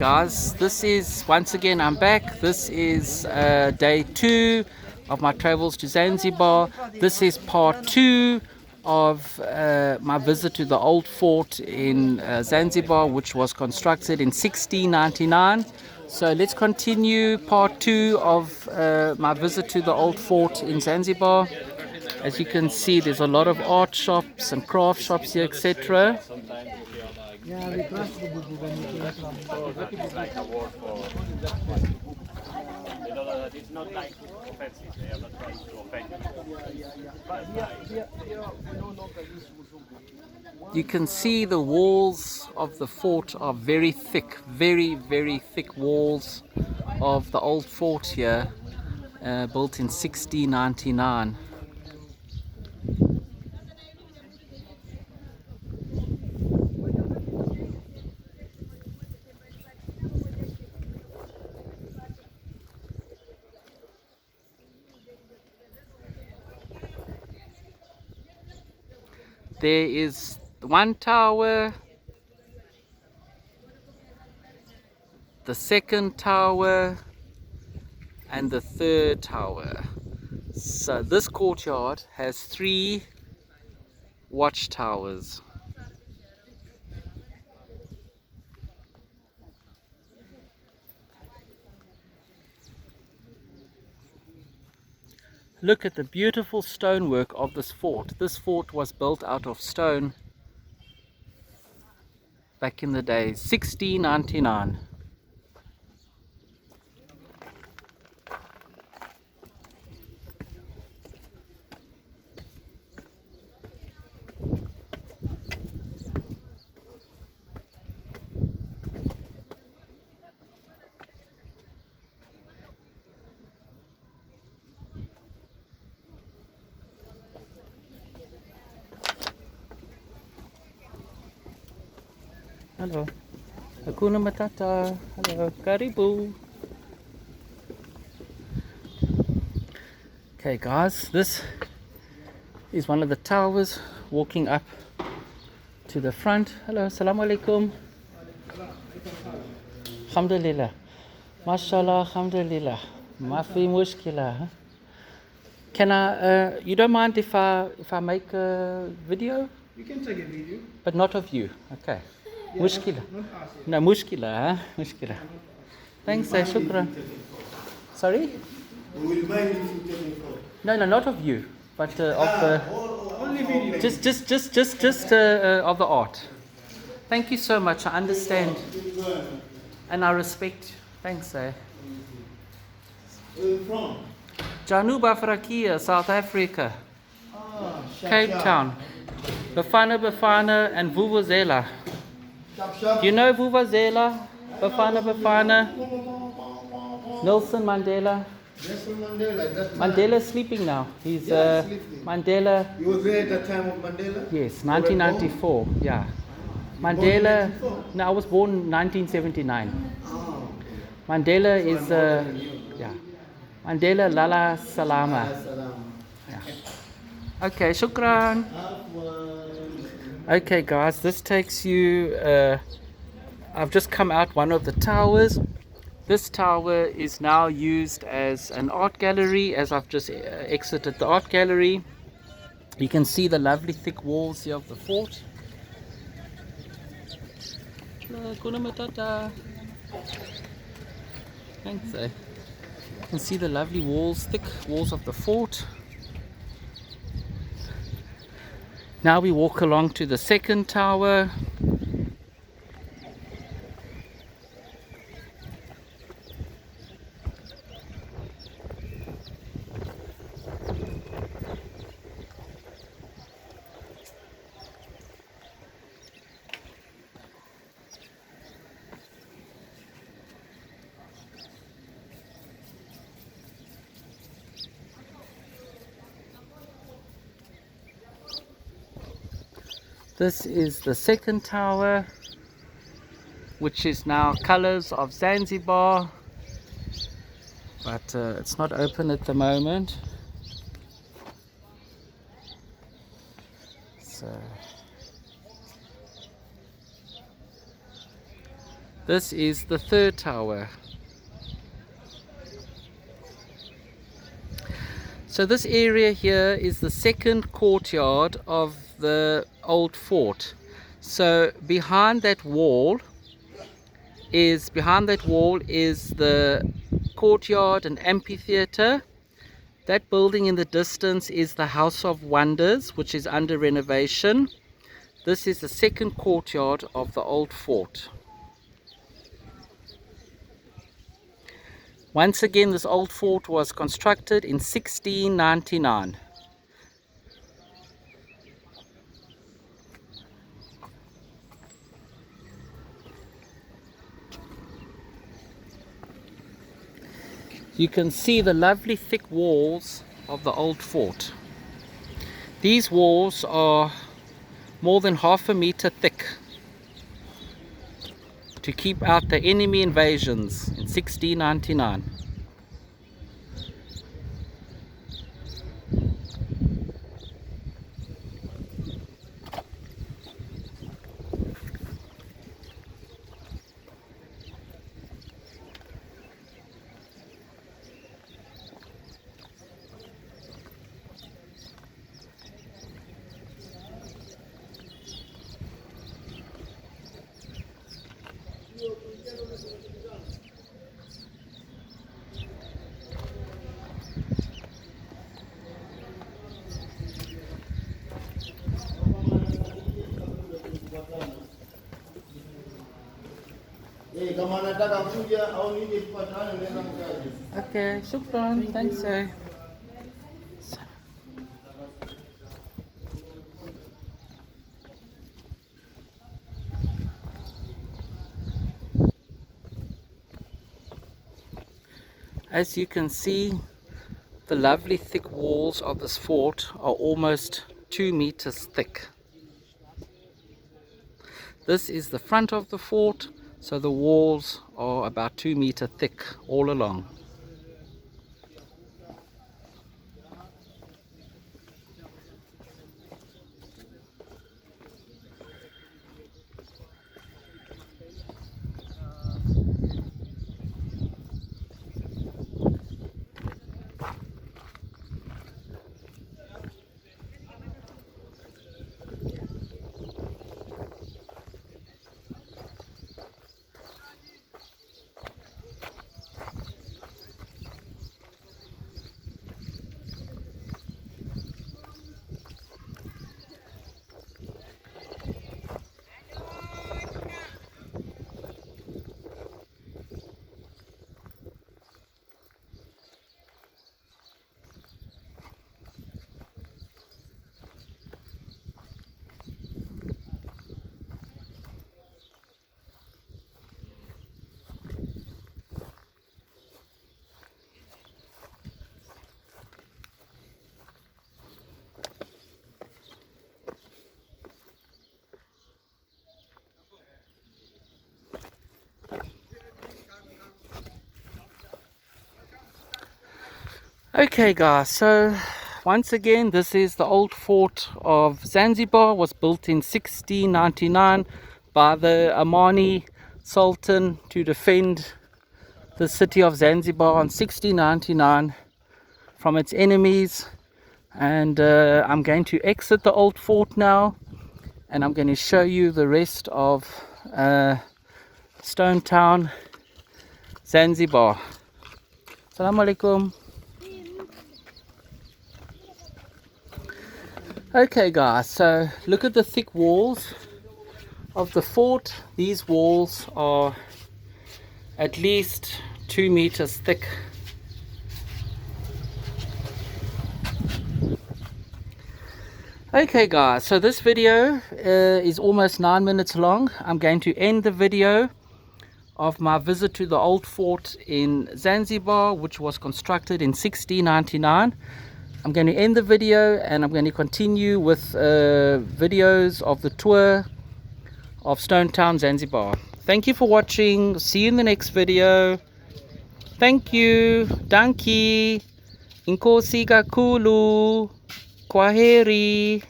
Guys, this is once again I'm back. This is day 2 of my travels to Zanzibar. This is part 2 of my visit to the old fort in Zanzibar, which was constructed in 1699. So let's continue part 2 of my visit to the old fort in Zanzibar. As you can see, there's a lot of art shops and craft shops here, etc. You can see the walls of the fort are very thick, very thick walls of the old fort here, built in 1699. There is one tower, the second tower, and the third tower. So this courtyard has 3 watchtowers. Look at the beautiful stonework of this fort. This fort was built out of stone back in the day, 1699. Hello. Hakuna Matata. Hello. Karibu. Okay guys, this is one of the towers, walking up to the front. Hello. Assalamu alaikum. Alhamdulillah. Mashallah. Alhamdulillah. Mafi mushkila. Can I, you don't mind if I make a video? You can take a video. But not of you. Okay. Yeah, Mushkila. not us, yeah. No, mushkila, huh? Mushkila. Thanks, shukran. Sorry? We will mind if you take a photo. No, not of you, but of Only video. just of the art. Thank you so much. I understand and I respect. Thanks, Where are you from? Janub Afrika, South Africa, Ah, Cape Town, Bafana, and Vuvuzela. Sharp. Do you know Vuvuzela? Bafana, Nelson Mandela. Nelson Mandela, that's Mandela's sleeping now. He's Yeah, he's sleeping. Mandela. You were there at the time of Mandela? Yes, 1994. Yeah, Mandela. No, I was born in 1979. Ah, okay. Mandela So is I'm older than you. yeah. Mandela Lala Salama. As-salam. Yeah. Okay, shukran. Afwan. Okay, guys, this takes you. I've just come out one of the towers. This tower is now used as an art gallery, as I've just exited the art gallery. You can see the lovely thick walls here of the fort. Hakuna Matata. Thanks, You can see the lovely walls, thick walls of the fort. Now we walk along to the second tower. This is the second tower, which is now Colors of Zanzibar, but it's not open at the moment. So This is the third tower. So this area here is the second courtyard of the old fort. So behind that wall is the courtyard and amphitheater. That building in the distance is the House of Wonders, which is under renovation. This is the second courtyard of the old fort. Once again, this old fort was constructed in 1699. You can see the lovely thick walls of the old fort. These walls are more than half a meter thick to keep out the enemy invasions in 1699. Kama anataka kuja au nije tupatane naweza mkaje. Okay, shukran. Thanks, sir. As you can see, the lovely thick walls of this fort are almost 2 meters thick. This is the front of the fort, so the walls are about 2 meters thick all along. Okay guys, so once again, this is the old fort of Zanzibar. Was built in 1699 by the Omani Sultan to defend the city of Zanzibar in 1699 from its enemies. And I'm going to exit the old fort now, and I'm going to show you the rest of Stone Town, Zanzibar. Assalamu alaikum. Okay guys, so look at the thick walls of the fort. These walls are at least 2 meters thick. Okay guys, so this video is almost 9 minutes long. I'm going to end the video of my visit to the old fort in Zanzibar, which was constructed in 1699. I'm going to end the video and I'm going to continue with videos of the tour of Stone Town, Zanzibar. Thank you for watching. See you in the next video. Thank you. Danki. Inkosi kakhulu. Kwaheri.